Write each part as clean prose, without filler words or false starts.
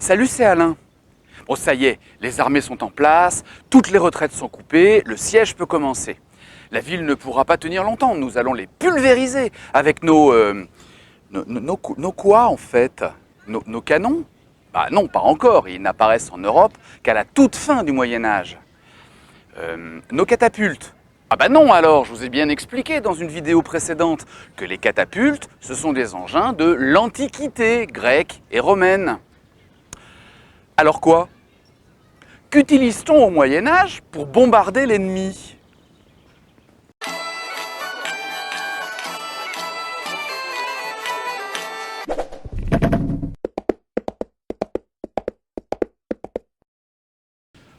Salut, c'est Alain. Bon, ça y est, les armées sont en place, toutes les retraites sont coupées, le siège peut commencer. La ville ne pourra pas tenir longtemps, nous allons les pulvériser avec nos quoi en fait? Nos canons? Bah non, pas encore, ils n'apparaissent en Europe qu'à la toute fin du Moyen-Âge. Nos catapultes? Ah bah non alors, je vous ai bien expliqué dans une vidéo précédente que les catapultes, ce sont des engins de l'Antiquité grecque et romaine. Alors quoi? Qu'utilise-t-on au Moyen-Âge pour bombarder l'ennemi?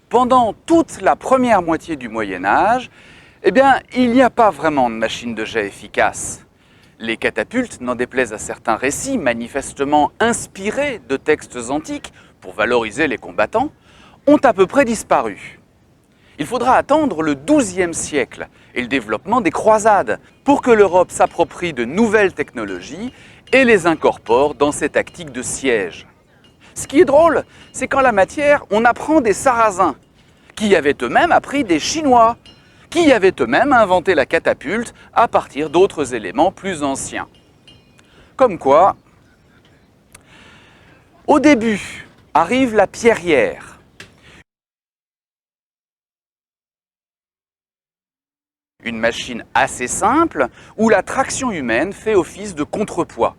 Pendant toute la première moitié du Moyen-Âge, il n'y a pas vraiment de machine de jet efficace. Les catapultes, n'en déplaise à certains récits manifestement inspirés de textes antiques pour valoriser les combattants, ont à peu près disparu. Il faudra attendre le XIIe siècle et le développement des croisades pour que l'Europe s'approprie de nouvelles technologies et les incorpore dans ses tactiques de siège. Ce qui est drôle, c'est qu'en la matière, on apprend des Sarrasins, qui avaient eux-mêmes appris des Chinois, qui avaient eux-mêmes inventé la catapulte à partir d'autres éléments plus anciens. Comme quoi, au début, arrive la pierrière. Une machine assez simple où la traction humaine fait office de contrepoids.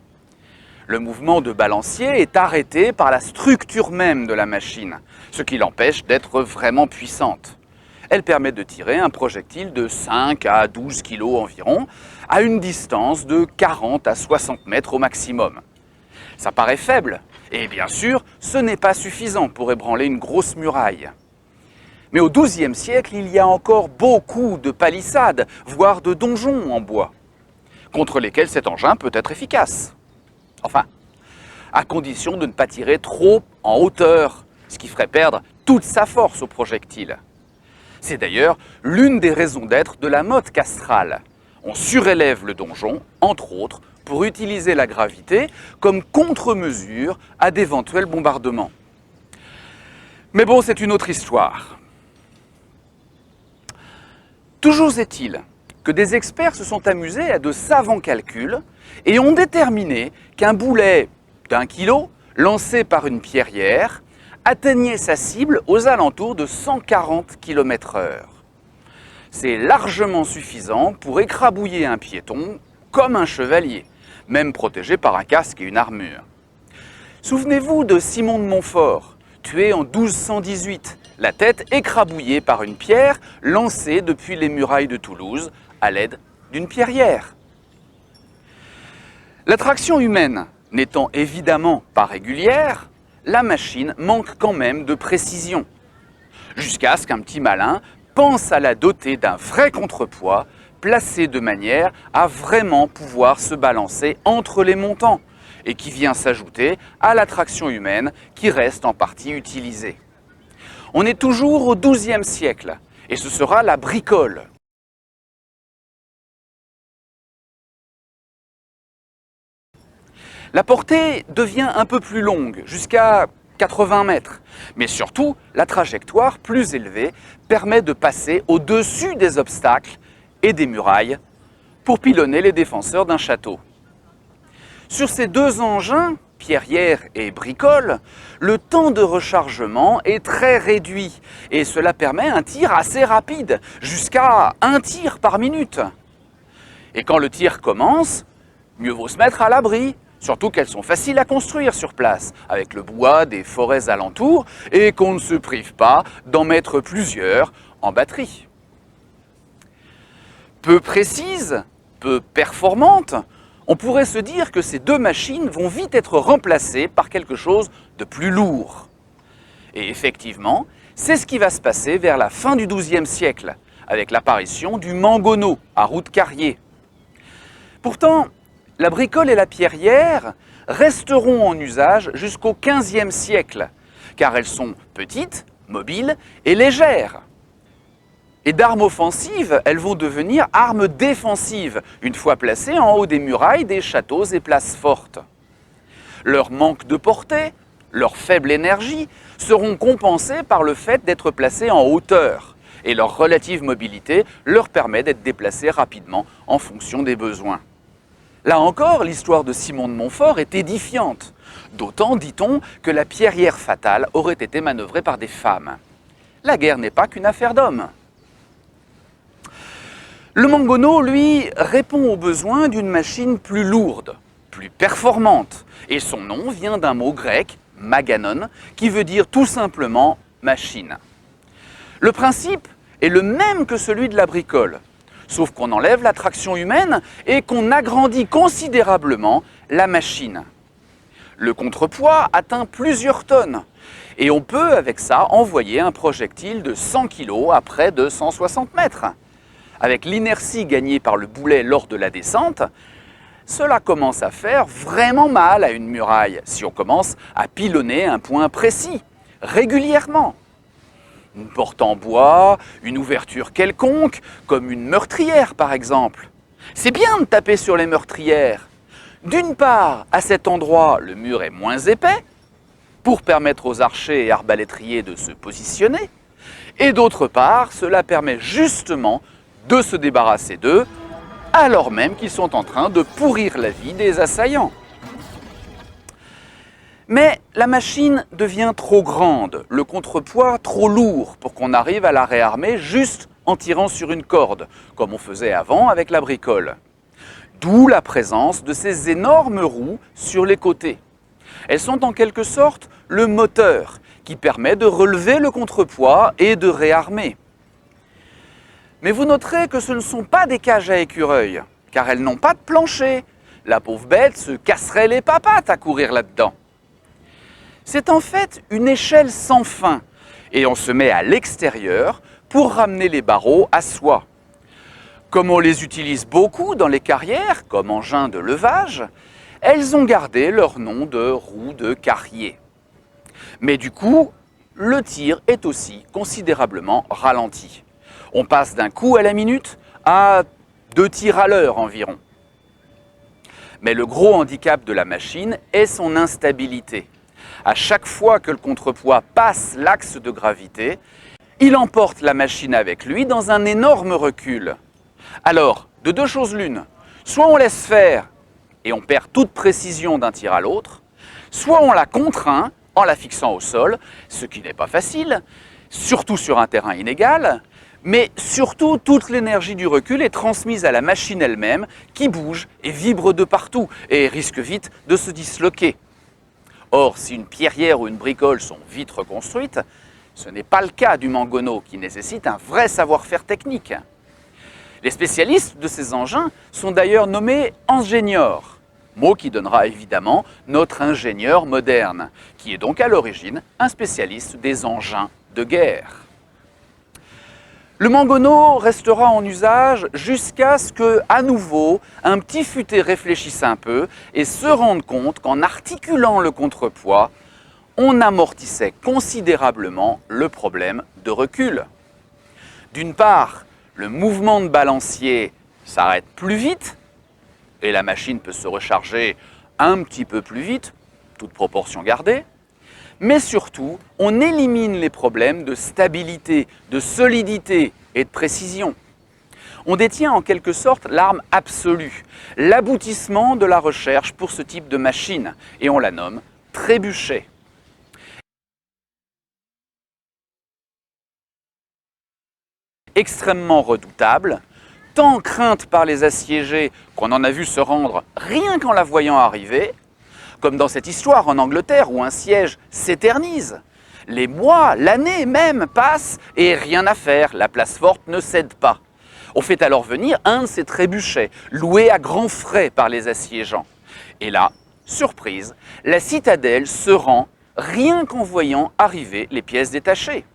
Le mouvement de balancier est arrêté par la structure même de la machine, ce qui l'empêche d'être vraiment puissante. Elle permet de tirer un projectile de 5 à 12 kg environ, à une distance de 40 à 60 mètres au maximum. Ça paraît faible, et bien sûr, ce n'est pas suffisant pour ébranler une grosse muraille. Mais au XIIe siècle, il y a encore beaucoup de palissades, voire de donjons en bois, contre lesquels cet engin peut être efficace. Enfin, à condition de ne pas tirer trop en hauteur, ce qui ferait perdre toute sa force au projectile. C'est d'ailleurs l'une des raisons d'être de la motte castrale. On surélève le donjon, entre autres, pour utiliser la gravité comme contre-mesure à d'éventuels bombardements. Mais bon, c'est une autre histoire. Toujours est-il que des experts se sont amusés à de savants calculs et ont déterminé qu'un boulet d'1 kilo, lancé par une pierrière, atteignait sa cible aux alentours de 140 km/h. C'est largement suffisant pour écrabouiller un piéton comme un chevalier, même protégé par un casque et une armure. Souvenez-vous de Simon de Montfort, tué en 1218, la tête écrabouillée par une pierre lancée depuis les murailles de Toulouse à l'aide d'une pierrière. La traction humaine n'étant évidemment pas régulière, la machine manque quand même de précision. Jusqu'à ce qu'un petit malin pense à la doter d'un vrai contrepoids placé de manière à vraiment pouvoir se balancer entre les montants et qui vient s'ajouter à la traction humaine qui reste en partie utilisée. On est toujours au XIIe siècle et ce sera la bricole. La portée devient un peu plus longue, jusqu'à 80 mètres. Mais surtout, la trajectoire plus élevée permet de passer au-dessus des obstacles et des murailles pour pilonner les défenseurs d'un château. Sur ces deux engins, pierrière et bricole, le temps de rechargement est très réduit et cela permet un tir assez rapide, jusqu'à 1 tir par minute. Et quand le tir commence, mieux vaut se mettre à l'abri. Surtout qu'elles sont faciles à construire sur place, avec le bois des forêts alentours, et qu'on ne se prive pas d'en mettre plusieurs en batterie. Peu précises, peu performantes, on pourrait se dire que ces deux machines vont vite être remplacées par quelque chose de plus lourd. Et effectivement, c'est ce qui va se passer vers la fin du XIIe siècle, avec l'apparition du mangonneau à roue de carrier. Pourtant, la bricole et la pierrière resteront en usage jusqu'au XVe siècle, car elles sont petites, mobiles et légères. Et d'armes offensives, elles vont devenir armes défensives, une fois placées en haut des murailles des châteaux et places fortes. Leur manque de portée, Leur faible énergie seront compensées par le fait d'être placés en hauteur et leur relative mobilité leur permet d'être déplacés rapidement en fonction des besoins. Là encore, l'histoire de Simon de Montfort est édifiante. D'autant, dit-on, que la pierrière fatale aurait été manœuvrée par des femmes. La guerre n'est pas qu'une affaire d'hommes. Le Mangono, lui, répond aux besoins d'une machine plus lourde, plus performante. Et son nom vient d'un mot grec, maganon, qui veut dire tout simplement machine. Le principe est le même que celui de la bricole, sauf qu'on enlève la traction humaine et qu'on agrandit considérablement la machine. Le contrepoids atteint plusieurs tonnes et on peut avec ça envoyer un projectile de 100 kg à près de 160 mètres. Avec l'inertie gagnée par le boulet lors de la descente, cela commence à faire vraiment mal à une muraille si on commence à pilonner un point précis, régulièrement. Une porte en bois, une ouverture quelconque, comme une meurtrière par exemple. C'est bien de taper sur les meurtrières. D'une part, à cet endroit, le mur est moins épais, pour permettre aux archers et arbalétriers de se positionner, et d'autre part, cela permet justement de se débarrasser d'eux, alors même qu'ils sont en train de pourrir la vie des assaillants. Mais la machine devient trop grande, le contrepoids trop lourd pour qu'on arrive à la réarmer juste en tirant sur une corde, comme on faisait avant avec la bricole. D'où la présence de ces énormes roues sur les côtés. Elles sont en quelque sorte le moteur qui permet de relever le contrepoids et de réarmer. Mais vous noterez que ce ne sont pas des cages à écureuils, car elles n'ont pas de plancher. La pauvre bête se casserait les papates à courir là-dedans. C'est en fait une échelle sans fin, et on se met à l'extérieur pour ramener les barreaux à soi. Comme on les utilise beaucoup dans les carrières, comme engins de levage, elles ont gardé leur nom de roues de carrier. Mais du coup, le tir est aussi considérablement ralenti. On passe d'un coup à la minute à 2 tirs à l'heure environ. Mais le gros handicap de la machine est son instabilité. À chaque fois que le contrepoids passe l'axe de gravité, il emporte la machine avec lui dans un énorme recul. Alors, de deux choses l'une, soit on laisse faire et on perd toute précision d'un tir à l'autre, soit on la contraint en la fixant au sol, ce qui n'est pas facile, surtout sur un terrain inégal, mais surtout toute l'énergie du recul est transmise à la machine elle-même qui bouge et vibre de partout et risque vite de se disloquer. Or, si une pierrière ou une bricole sont vite reconstruites, ce n'est pas le cas du Mangono qui nécessite un vrai savoir-faire technique. Les spécialistes de ces engins sont d'ailleurs nommés ingénieurs, mot qui donnera évidemment notre ingénieur moderne, qui est donc à l'origine un spécialiste des engins de guerre. Le Mangono restera en usage jusqu'à ce que, à nouveau, un petit futé réfléchisse un peu et se rende compte qu'en articulant le contrepoids, on amortissait considérablement le problème de recul. D'une part, le mouvement de balancier s'arrête plus vite et la machine peut se recharger un petit peu plus vite, toute proportion gardée. Mais surtout, on élimine les problèmes de stabilité, de solidité et de précision. On détient en quelque sorte l'arme absolue, l'aboutissement de la recherche pour ce type de machine, et on la nomme trébuchet. Extrêmement redoutable, tant crainte par les assiégés qu'on en a vu se rendre rien qu'en la voyant arriver, comme dans cette histoire en Angleterre où un siège s'éternise. Les mois, l'année même passent et rien à faire, la place forte ne cède pas. On fait alors venir un de ces trébuchets, loué à grands frais par les assiégeants. Et là, surprise, la citadelle se rend rien qu'en voyant arriver les pièces détachées.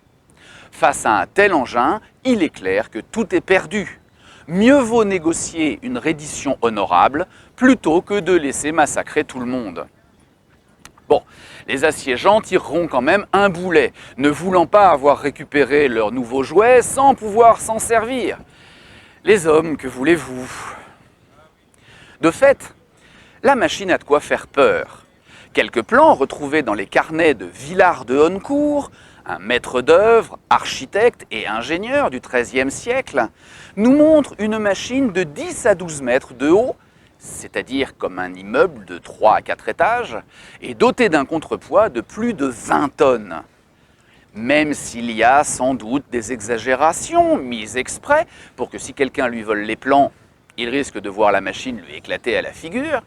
Face à un tel engin, il est clair que tout est perdu. Mieux vaut négocier une reddition honorable plutôt que de laisser massacrer tout le monde. Bon, les assiégeants tireront quand même un boulet, ne voulant pas avoir récupéré leur nouveau jouet sans pouvoir s'en servir. Les hommes, que voulez-vous? De fait, la machine a de quoi faire peur, Quelques plans retrouvés dans les carnets de Villard de Honnecourt, un maître d'œuvre, architecte et ingénieur du XIIIe siècle, nous montrent une machine de 10 à 12 mètres de haut, c'est-à-dire comme un immeuble de 3 à 4 étages, et dotée d'un contrepoids de plus de 20 tonnes. Même s'il y a sans doute des exagérations mises exprès pour que si quelqu'un lui vole les plans, il risque de voir la machine lui éclater à la figure,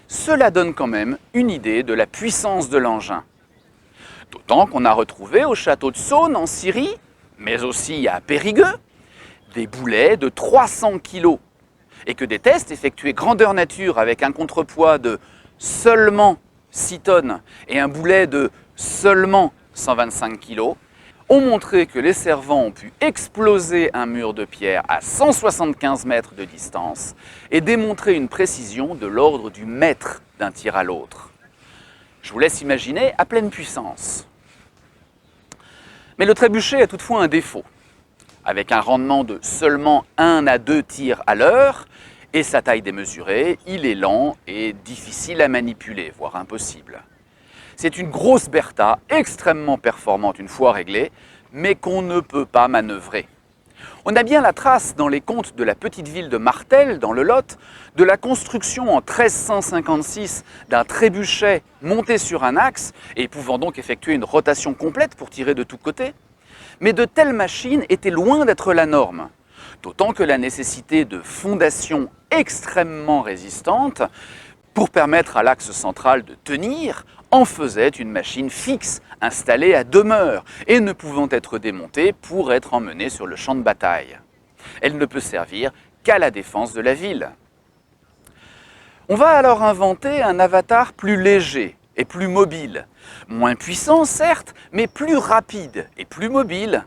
cela donne quand même une idée de la puissance de l'engin. D'autant qu'on a retrouvé au château de Saône en Syrie, mais aussi à Périgueux, des boulets de 300 kg et que des tests effectués grandeur nature avec un contrepoids de seulement 6 tonnes et un boulet de seulement 125 kg ont montré que les servants ont pu exploser un mur de pierre à 175 mètres de distance et démontrer une précision de l'ordre du mètre d'un tir à l'autre. Je vous laisse imaginer à pleine puissance. Mais le trébuchet a toutefois un défaut. Avec un rendement de seulement 1 à 2 tirs à l'heure et sa taille démesurée, il est lent et difficile à manipuler, voire impossible. C'est une grosse Bertha, extrêmement performante une fois réglée, mais qu'on ne peut pas manœuvrer. On a bien la trace dans les contes de la petite ville de Martel, dans le Lot, de la construction en 1356 d'un trébuchet monté sur un axe et pouvant donc effectuer une rotation complète pour tirer de tous côtés. Mais de telles machines étaient loin d'être la norme, d'autant que la nécessité de fondations extrêmement résistantes pour permettre à l'axe central de tenir en faisait une machine fixe installée à demeure et ne pouvant être démontée pour être emmenée sur le champ de bataille. Elle ne peut servir qu'à la défense de la ville. On va alors inventer un avatar plus léger et plus mobile, moins puissant certes, mais plus rapide et plus mobile.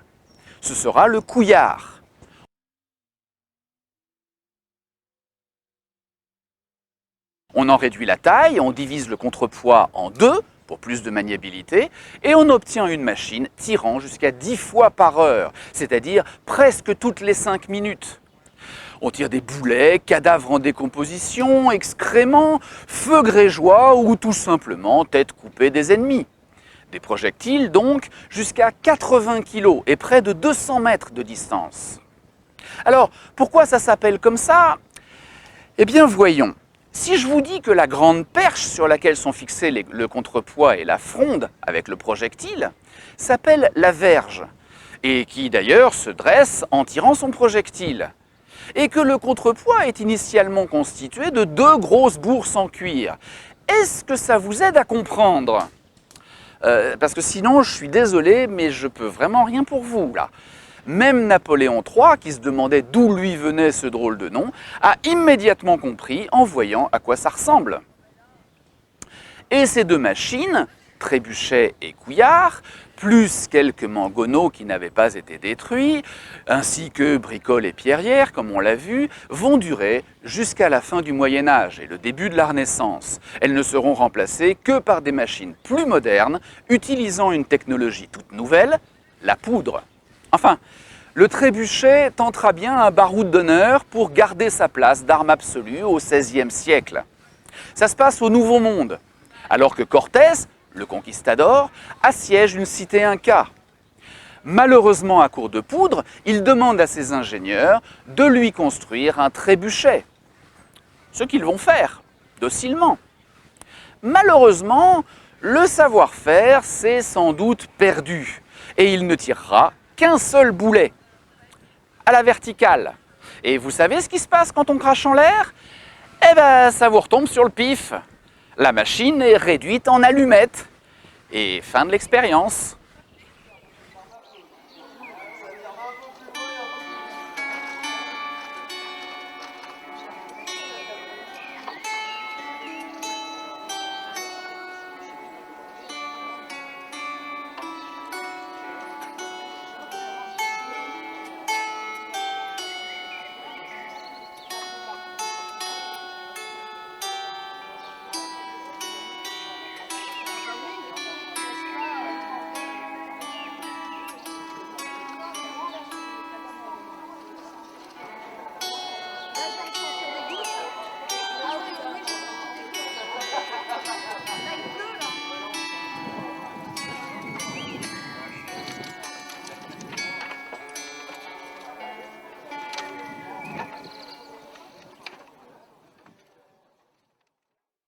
Ce sera le couillard. On en réduit la taille, on divise le contrepoids en 2 pour plus de maniabilité et on obtient une machine tirant jusqu'à 10 fois par heure, c'est-à-dire presque toutes les 5 minutes. On tire des boulets, cadavres en décomposition, excréments, feux grégeois ou tout simplement têtes coupées des ennemis. Des projectiles donc jusqu'à 80 kg et près de 200 mètres de distance. Alors pourquoi ça s'appelle comme ça? Eh bien voyons. Si je vous dis que la grande perche sur laquelle sont fixés le contrepoids et la fronde avec le projectile s'appelle la verge, et qui d'ailleurs se dresse en tirant son projectile, et que le contrepoids est initialement constitué de 2 grosses bourses en cuir, est-ce que ça vous aide à comprendre? Parce que sinon, je suis désolé, mais je peux vraiment rien pour vous là. Même Napoléon III, qui se demandait d'où lui venait ce drôle de nom, a immédiatement compris en voyant à quoi ça ressemble. Et ces 2 machines, trébuchet et couillard, plus quelques mangonneaux qui n'avaient pas été détruits, ainsi que bricoles et pierrières, comme on l'a vu, vont durer jusqu'à la fin du Moyen-Âge et le début de la Renaissance. Elles ne seront remplacées que par des machines plus modernes, utilisant une technologie toute nouvelle, la poudre. Enfin, le trébuchet tentera bien un baroud d'honneur pour garder sa place d'arme absolue au XVIe siècle. Ça se passe au Nouveau Monde, alors que Cortés, le conquistador, assiège une cité inca. Malheureusement, à court de poudre, il demande à ses ingénieurs de lui construire un trébuchet. Ce qu'ils vont faire, docilement. Malheureusement, le savoir-faire s'est sans doute perdu et il ne tirera qu'un seul boulet, à la verticale. Et vous savez ce qui se passe quand on crache en l'air? Eh bien, ça vous retombe sur le pif. La machine est réduite en allumettes. Et fin de l'expérience.